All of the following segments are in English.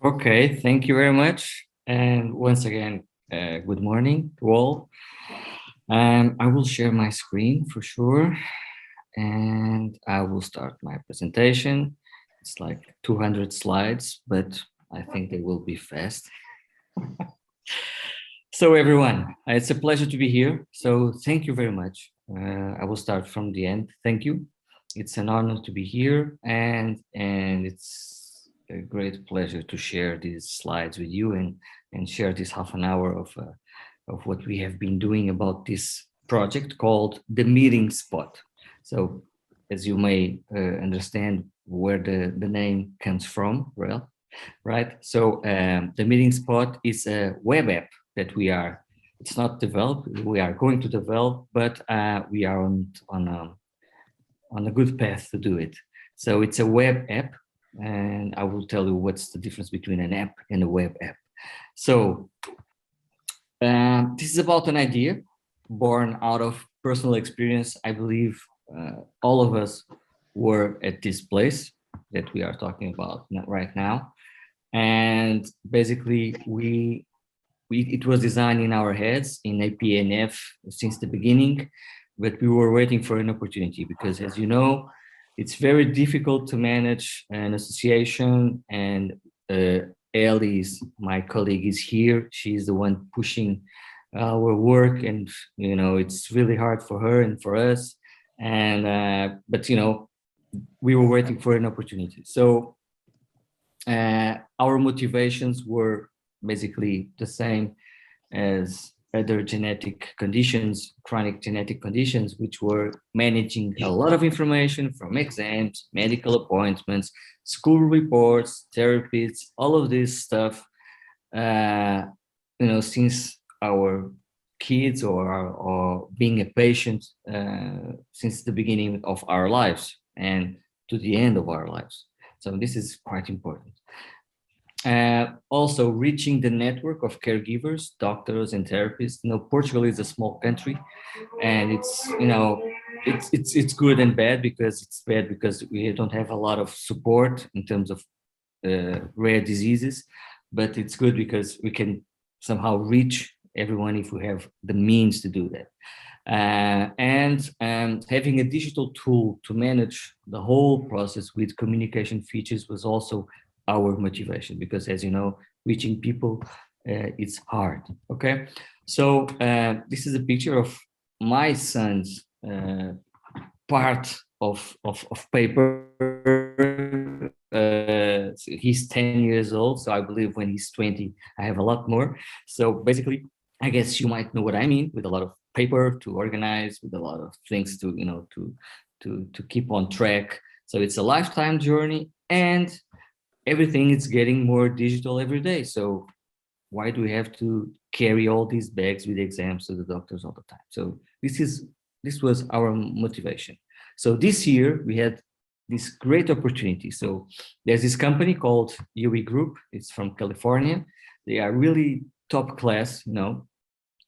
Okay, thank you very much. And once again, good morning to all. I will share my screen for sure, and I will start my presentation. It's like 200 slides, but I think they will be fast. So everyone, it's a pleasure to be here. So thank you very much. I will start from the end. Thank you. It's an honor to be here, and it's a great pleasure to share these slides with you and share this half an hour of what we have been doing about this project called the Meeting Spot. So as you may understand where the name comes from, well, right? So the Meeting Spot is a web app that it's not developed, we are going to develop, but we are on a good path to do it. So it's a web app, and I will tell you what's the difference between an app and a web app. So this is about an idea born out of personal experience. I believe all of us were at this place that we are talking about right now. And basically, it was designed in our heads in APNF since the beginning, but we were waiting for an opportunity because, as you know, it's very difficult to manage an association. And Ellie, my colleague, is here. She's the one pushing our work, and it's really hard for her and for us. And but we were waiting for an opportunity. So our motivations were basically the same as other genetic conditions, chronic genetic conditions, which were managing a lot of information from exams, medical appointments, school reports, therapies, all of this stuff, since our kids or being a patient since the beginning of our lives and to the end of our lives. So this is quite important. Also reaching the network of caregivers, doctors, and therapists. Portugal is a small country, and it's good and bad. Because it's bad because we don't have a lot of support in terms of rare diseases, but it's good because we can somehow reach everyone if we have the means to do that. And having a digital tool to manage the whole process with communication features was also our motivation, because as you know, reaching people it's hard. Okay, so this is a picture of my son's part of paper. He's 10 years old, so I believe when he's 20 I have a lot more. So basically, I guess you might know what I mean, with a lot of paper to organize, with a lot of things to to keep on track. So it's a lifetime journey, and everything is getting more digital every day. So why do we have to carry all these bags with exams to the doctors all the time? So this was our motivation. So this year we had this great opportunity. So there's this company called UE Group. It's from California. They are really top class.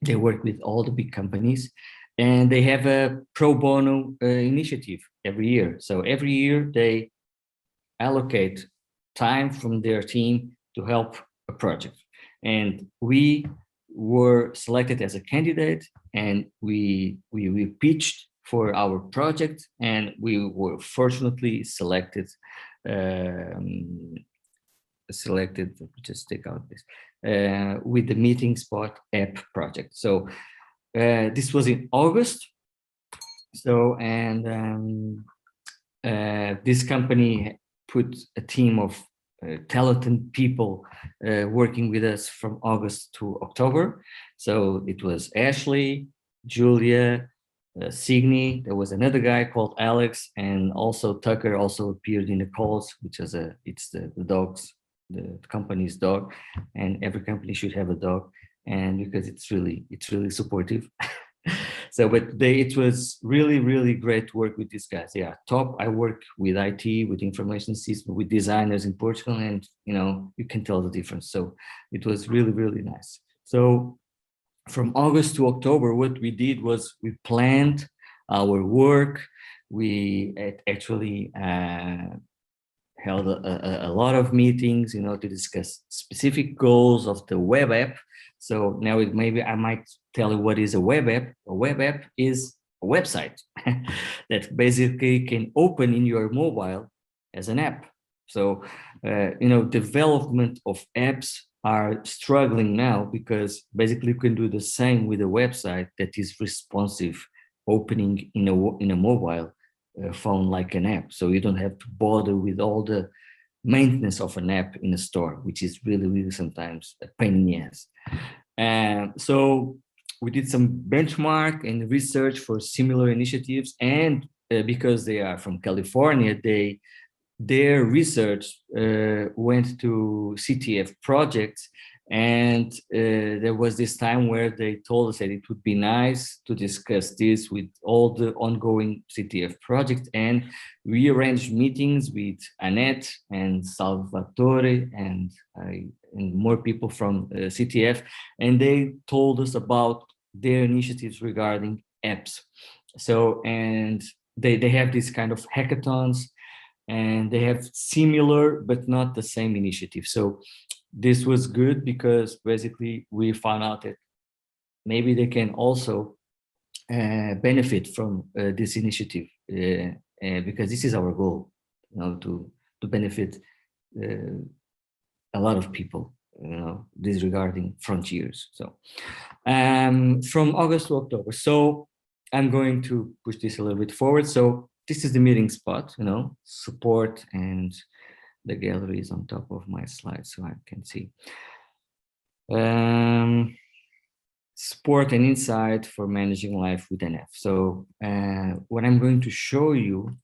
They work with all the big companies, and they have a pro bono initiative every year. So every year they allocate time from their team to help a project. And we were selected as a candidate, and we pitched for our project, and we were fortunately selected. Just take out this with the Meeting Spot app project. So this was in August. So and this company put a team of talented people working with us from August to October. So it was Ashley, Julia, Signe. There was another guy called Alex, and also Tucker also appeared in the calls, which is it's the dogs, the company's dog, and every company should have a dog, and because it's really supportive. So, but it was really great to work with these guys. Yeah, top. I work with IT, with information system, with designers in Portugal, and you can tell the difference. So it was really nice. So from August to October, what we did was we planned our work. We actually held a lot of meetings, you know, to discuss specific goals of the web app. So now maybe I might tell you what is a web app. A web app is a website that basically can open in your mobile as an app. So, you know, development of apps are struggling now because basically you can do the same with a website that is responsive, opening in a mobile phone like an app. So you don't have to bother with all the maintenance of an app in a store, which is really sometimes a pain in the ass. So we did some benchmark and research for similar initiatives, and because they are from California, their research went to CTF projects, and there was this time where they told us that it would be nice to discuss this with all the ongoing CTF projects, and we arranged meetings with Annette and Salvatore and more people from CTF, and they told us about their initiatives regarding apps. So, and they have this kind of hackathons, and they have similar but not the same initiative. So this was good because basically we found out that maybe they can also benefit from this initiative because this is our goal, you know, to benefit a lot of people, you know, disregarding frontiers. So from August to October. So I'm going to push this a little bit forward. So this is the meeting spot, you know, support, and the gallery is on top of my slide so I can see. Support and insight for managing life with NF. So what I'm going to show you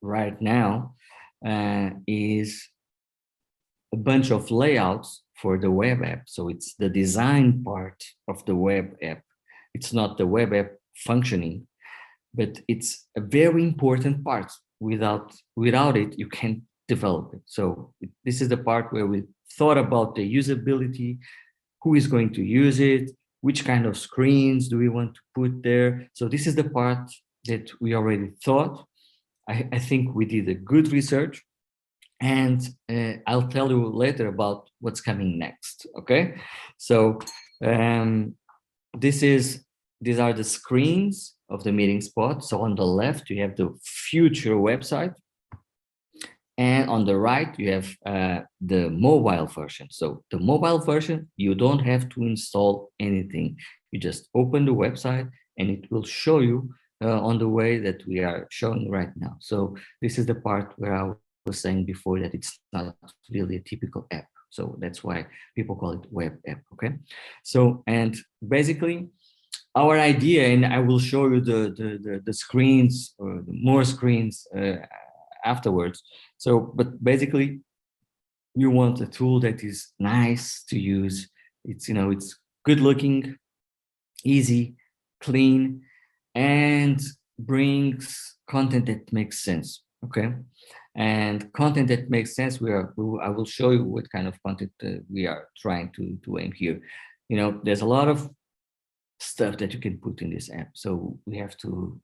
right now is a bunch of layouts for the web app. So it's the design part of the web app. It's not the web app functioning, but it's a very important part. Without it, you can't develop it. So this is the part where we thought about the usability, who is going to use it, which kind of screens do we want to put there. So this is the part that we already thought. I think we did a good research, and I'll tell you later about what's coming next, okay? So these are the screens of the meeting spot. So on the left, you have the future website. And on the right, you have the mobile version. So the mobile version, you don't have to install anything. You just open the website and it will show you on the way that we are showing right now. So this is the part where I was saying before that it's not really a typical app. So that's why people call it web app, okay? So, and basically, our idea, and I will show you the screens or the more screens afterwards. So, but basically, you want a tool that is nice to use. It's, you know, it's good looking, easy, clean, and brings content that makes sense. Okay, and content that makes sense. I will show you what kind of content we are trying to aim here. You know, there's a lot of stuff that you can put in this app, so we have to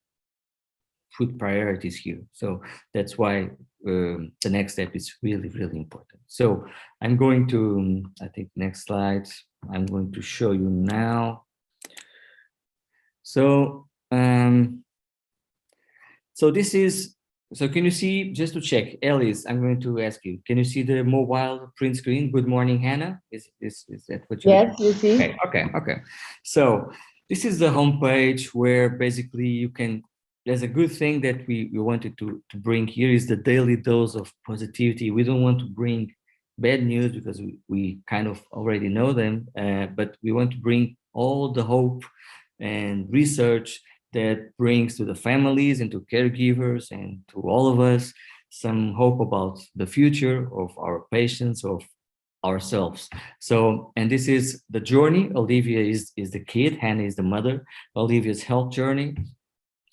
put priorities here. So that's why the next step is really important. So I'm going to, I think next slide, I'm going to show you now. So so this is, so can you see, just to check, Ellis, I'm going to ask you, can you see the mobile print screen? Good morning, Hannah. Is that what you? Yes, you see. Okay. So this is the homepage where basically you can, there's a good thing that we wanted to bring here is the daily dose of positivity. We don't want to bring bad news because we kind of already know them, but we want to bring all the hope and research that brings to the families and to caregivers and to all of us some hope about the future of our patients, of ourselves. So, and this is the journey. Olivia is the kid, Hannah is the mother. Olivia's health journey,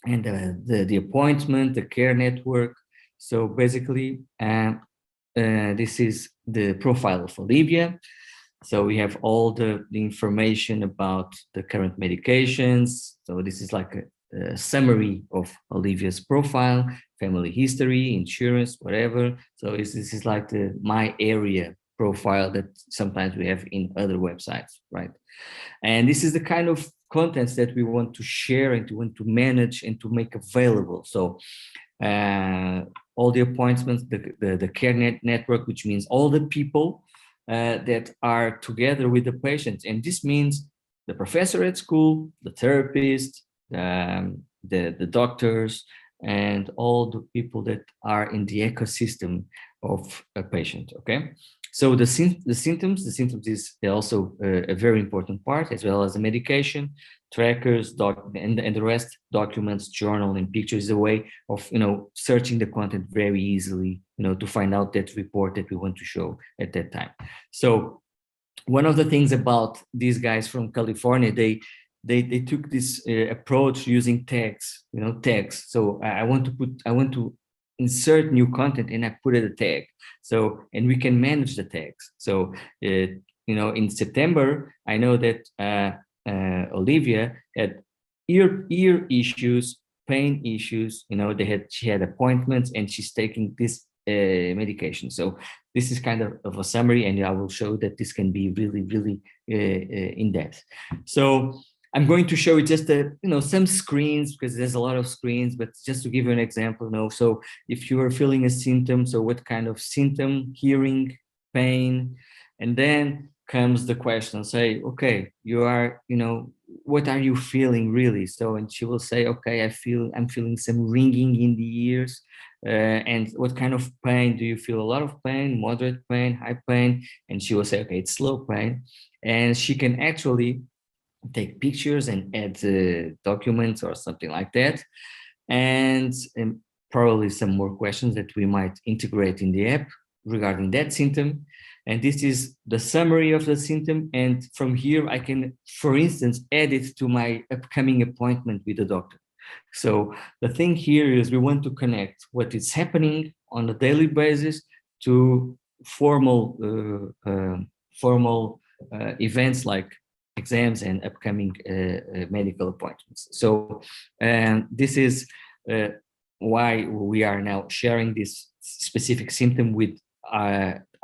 and the appointment, the care network. So basically, this is the profile of Olivia. So we have all the information about the current medications. So this is like summary of Olivia's profile, family history, insurance, whatever. So this is like the my area profile that sometimes we have in other websites, right? And this is the kind of contents that we want to share and to want to manage and to make available. So all the appointments, the care network, which means all the people that are together with the patients. And this means the professor at school, the therapist, the doctors, and all the people that are in the ecosystem of a patient, okay? So the symptoms is also a very important part, as well as the medication, trackers, and the rest, documents, journal, and pictures is a way of, searching the content very easily, to find out that report that we want to show at that time. So one of the things about these guys from California, they took this approach using tags, tags. So I want to insert new content and I put it a tag. So, and we can manage the tags. So, in September, I know that Olivia had ear issues, pain issues, she had appointments and she's taking this medication. So this is kind of a summary, and I will show that this can be really, really in depth. So I'm going to show you just some screens, because there's a lot of screens, but just to give you an example, so if you are feeling a symptom, so what kind of symptom, hearing, pain, and then comes the question, say, okay, you are, what are you feeling really? So, and she will say, okay, I'm feeling some ringing in the ears. And what kind of pain do you feel? A lot of pain, moderate pain, high pain? And she will say, okay, it's slow pain. And she can actually take pictures and add documents or something like that. And probably some more questions that we might integrate in the app regarding that symptom. And this is the summary of the symptom. And from here, I can, for instance, add it to my upcoming appointment with the doctor. So the thing here is we want to connect what is happening on a daily basis to formal events like exams and upcoming medical appointments. So this is why we are now sharing this specific symptom with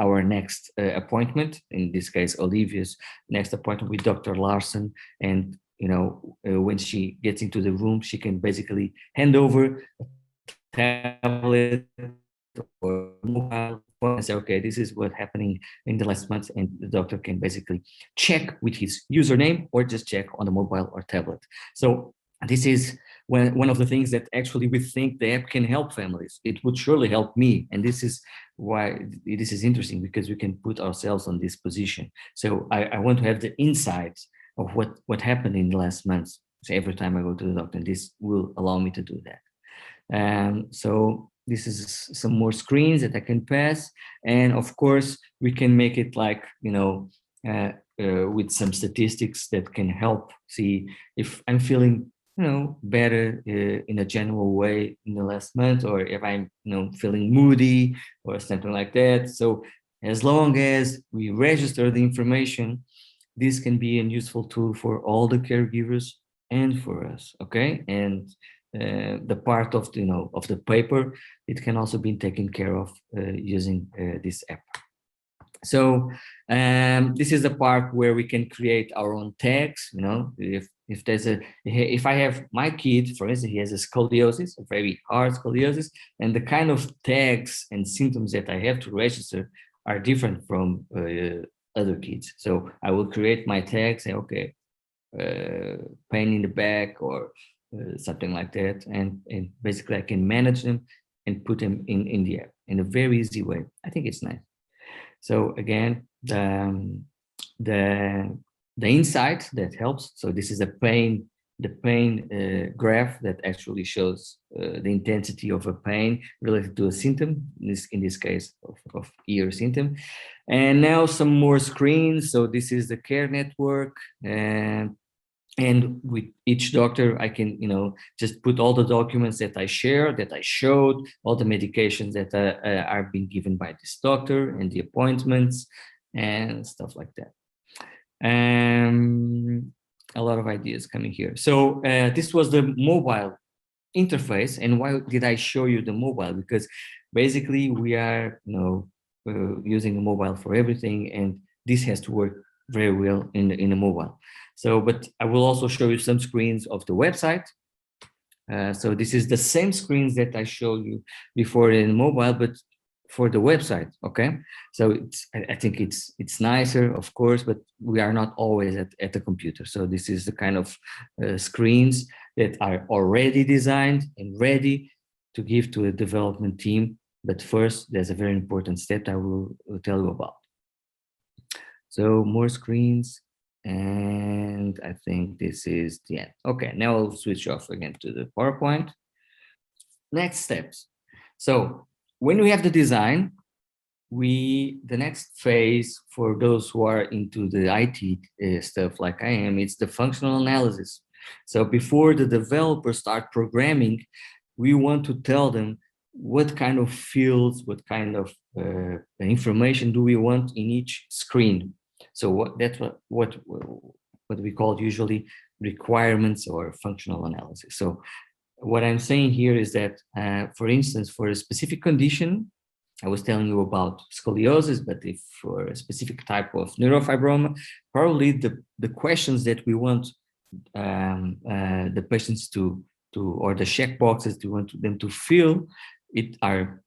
our next appointment, in this case, Olivia's next appointment with Dr. Larson. And, when she gets into the room, she can basically hand over a tablet or mobile phone and say, okay, this is what's happening in the last month. And the doctor can basically check with his username or just check on the mobile or tablet. So this is one of the things that actually we think the app can help families. It would surely help me. And this is why this is interesting, because we can put ourselves on this position. So I want to have the insight of what happened in the last months. So every time I go to the doctor, this will allow me to do that. So this is some more screens that I can pass. And of course, we can make it like, with some statistics that can help see if I'm feeling better in a general way in the last month, or if I'm, feeling moody or something like that. So as long as we register the information, this can be a useful tool for all the caregivers and for us, okay? And the part of, of the paper, it can also be taken care of using this app. So this is the part where we can create our own tags. If I have my kid, for instance, he has a scoliosis, a very hard scoliosis, and the kind of tags and symptoms that I have to register are different from other kids. So I will create my tags, say, okay, pain in the back or something like that, and basically I can manage them and put them in the app in a very easy way. I think it's nice. So again, the insight that helps. So this is the pain graph that actually shows the intensity of a pain related to a symptom, in this case of ear symptom. And now some more screens. So this is the care network, and with each doctor, I can, just put all the documents that I shared, that I showed, all the medications that are being given by this doctor, and the appointments and stuff like that. a lot of ideas coming here. So this was the mobile interface. And why did I show you the mobile? Because basically we are, using the mobile for everything, and this has to work very well in the mobile. So, but I will also show you some screens of the website. So this is the same screens that I showed you before in mobile, but for the website. Okay, so I think it's nicer, of course, but we are not always at the computer. So this is the kind of screens that are already designed and ready to give to a development team. But first, there's a very important step I will tell you about. So more screens, and I think this is the end. Okay, now I'll switch off again to the PowerPoint. Next steps. So when we have the design, the next phase for those who are into the IT stuff like I am, it's the functional analysis. So before the developers start programming, we want to tell them what kind of fields, what kind of information do we want in each screen. So that's what we call usually requirements or functional analysis. So what I'm saying here is that, for instance, for a specific condition, I was telling you about scoliosis, but if for a specific type of neurofibroma, probably the questions that we want the patients to or the check boxes we want them to fill, are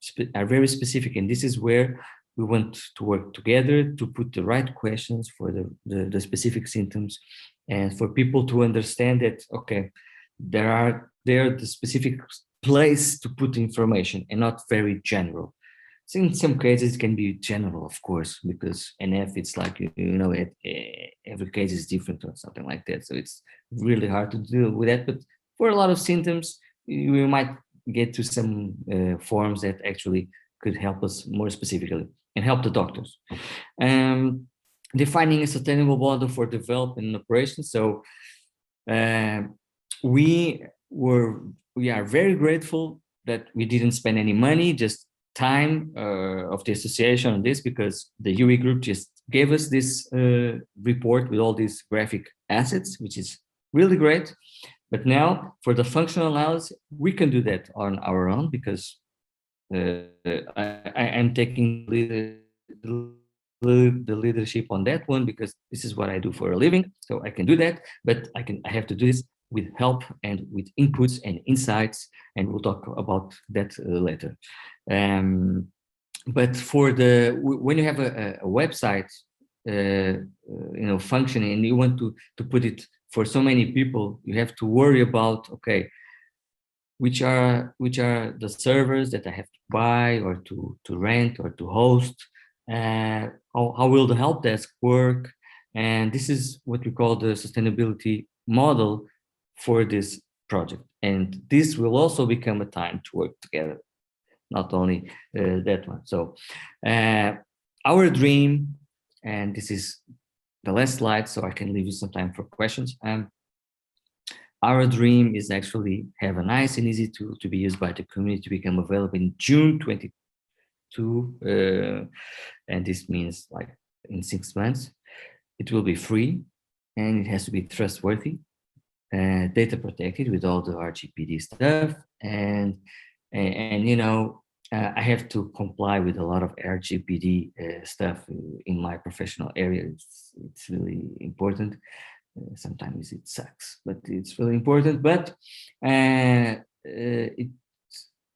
very specific, and this is where we want to work together to put the right questions for the specific symptoms, and for people to understand that, okay, they're the specific place to put information and not very general. So in some cases it can be general, of course, because NF, it's like, every case is different or something like that. So it's really hard to deal with that. But for a lot of symptoms, we might get to some forms that actually could help us more specifically and help the doctors. Defining a sustainable model for development and operation. So we are very grateful that we didn't spend any money, just time of the association on this, because the UE group just gave us this report with all these graphic assets, which is really great. But now for the functional analysis, we can do that on our own, because I am taking the leadership on that one, because this is what I do for a living. So I can do that, but I have to do this with help and with inputs and insights, and we'll talk about that later. But for when you have a website, functioning, and you want to put it for so many people, you have to worry about, okay, which are the servers that I have to buy or to rent or to host. How will the help desk work? And this is what we call the sustainability model for this project. And this will also become a time to work together, not only that one. So our dream, and this is the last slide, so I can leave you some time for questions. Our dream is actually have a nice and easy tool to be used by the community to become available in June 22. And this means like in 6 months. It will be free, and it has to be trustworthy, data protected with all the RGPD stuff, and I have to comply with a lot of RGPD stuff in my professional area. It's really important. Sometimes it sucks, but it's really important. But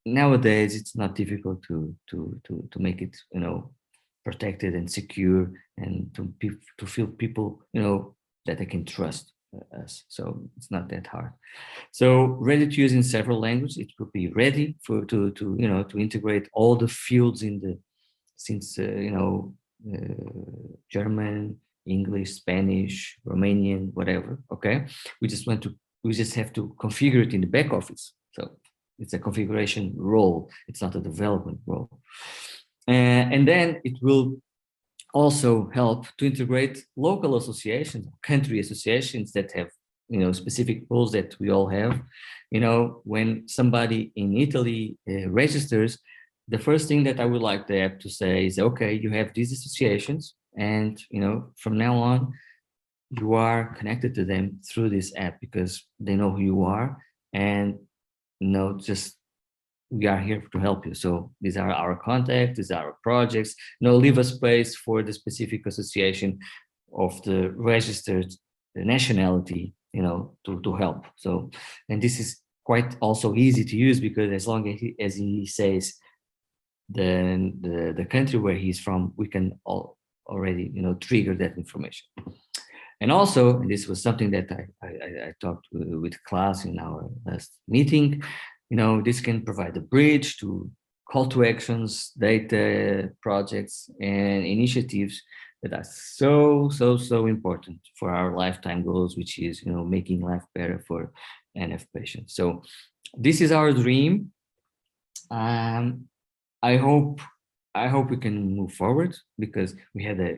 nowadays it's not difficult to make it protected and secure, and to feel people that they can trust us. So it's not that hard. So ready to use in several languages. It will be ready to integrate all the fields German, English, Spanish, Romanian, whatever. Okay, we just have to configure it in the back office. So it's a configuration role. It's not a development role. And then it will also help to integrate local associations, country associations that have specific rules that we all have. When somebody in Italy registers, the first thing that I would like the app to say is, okay, you have these associations, and from now on you are connected to them through this app because they know who you are, and just we are here to help you. So these are our contacts, these are our projects. Leave a space for the specific association of the registered nationality, to help. So, and this is quite also easy to use because as long as he says the country where he's from, we can already trigger that information. And also, and this was something that I talked with class in our last meeting, this can provide a bridge to call to actions, data, projects, and initiatives that are so important for our lifetime goals, which is, making life better for NF patients. So this is our dream. I hope we can move forward because we had a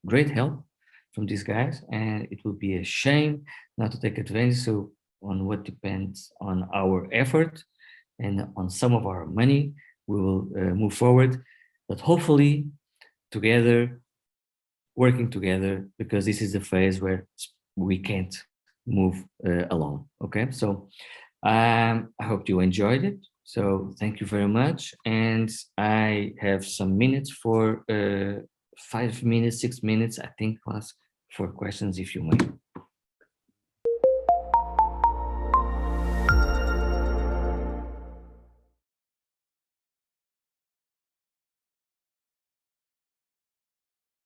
great help from these guys, and it will be a shame not to take advantage so on what depends on our effort and on some of our money. We will move forward, but hopefully together, working together, because this is the phase where we can't move alone. Okay, so I hope you enjoyed it. So thank you very much, and I have some minutes for 5 minutes, 6 minutes, I think, was for questions, if you may.